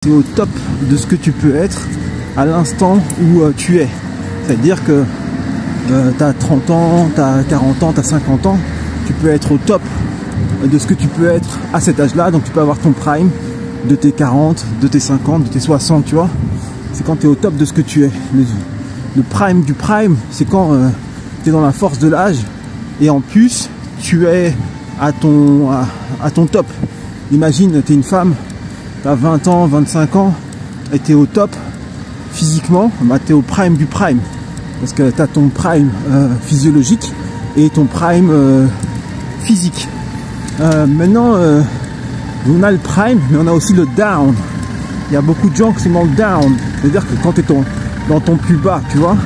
C'est au top de ce que tu peux être à l'instant où tu es. C'est-à-dire que tu as 30 ans, tu as 40 ans, tu as 50 ans, tu peux être au top de ce que tu peux être à cet âge-là. Donc tu peux avoir ton prime de tes 40, de tes 50, de tes 60, tu vois. C'est quand tu es au top de ce que tu es. Le prime du prime, c'est quand tu es dans la force de l'âge et en plus tu es à ton top. Imagine, tu es une femme, tu as 20 ans, 25 ans et tu es au top physiquement, bah, tu es au prime du prime. Parce que tu as ton prime physiologique et ton prime physique. Maintenant, on a le prime, mais on a aussi le down. Il y a beaucoup de gens qui sont dans le down. C'est-à-dire que quand tu es dans ton plus bas, tu vois.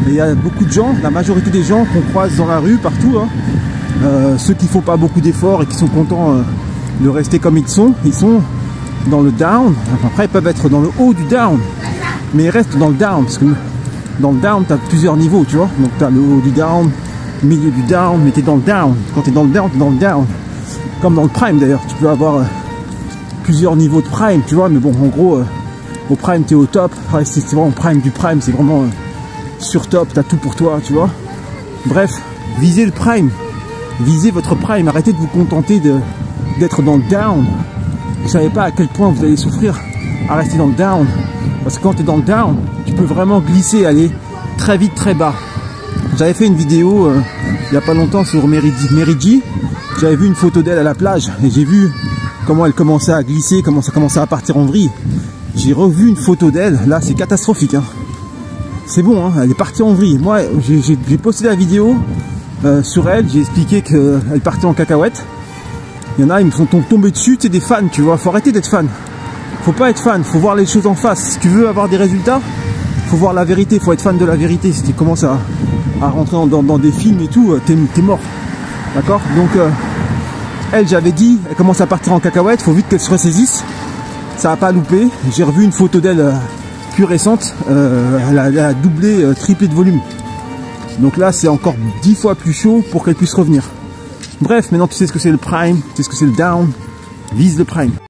Et il y a beaucoup de gens, la majorité des gens qu'on croise dans la rue, partout, hein, ceux qui font pas beaucoup d'efforts et qui sont contents de rester comme ils sont dans le down. Après, ils peuvent être dans le haut du down, mais ils restent dans le down, parce que dans le down, tu as plusieurs niveaux, tu vois. Donc tu as le haut du down, le milieu du down, mais tu es dans le down. Quand tu es dans le down, tu es dans le down. Comme dans le prime d'ailleurs, tu peux avoir plusieurs niveaux de prime, tu vois, mais bon, en gros, au prime, tu es au top. C'est vraiment prime du prime, c'est vraiment sur top, tu as tout pour toi, tu vois. Bref, visez le prime, visez votre prime, arrêtez de vous contenter d'être dans le down. Vous savez pas à quel point vous allez souffrir à rester dans le down. Parce que quand tu es dans le down, tu peux vraiment glisser, aller très vite, très bas. J'avais fait une vidéo il n'y a pas longtemps sur Merigi. J'avais vu une photo d'elle à la plage et j'ai vu comment elle commençait à glisser, comment ça commençait à partir en vrille. J'ai revu une photo d'elle, là c'est catastrophique. Hein. C'est bon, hein, elle est partie en vrille. Moi j'ai posté la vidéo sur elle, j'ai expliqué qu'elle partait en cacahuète. Il y en a, ils me sont tombés dessus, c'est des fans, tu vois. Faut arrêter d'être fan. Faut pas être fan, faut voir les choses en face. Si tu veux avoir des résultats, faut voir la vérité, faut être fan de la vérité. Si tu commences à rentrer dans des films et tout, t'es mort. D'accord? Donc, elle, j'avais dit, elle commence à partir en cacahuète, faut vite qu'elle se ressaisisse. Ça a pas loupé. J'ai revu une photo d'elle plus récente. Elle a doublé, triplé de volume. Donc là, c'est encore 10 fois plus chaud pour qu'elle puisse revenir. Bref, maintenant tu sais ce que c'est le prime, tu sais ce que c'est le down, vise le prime.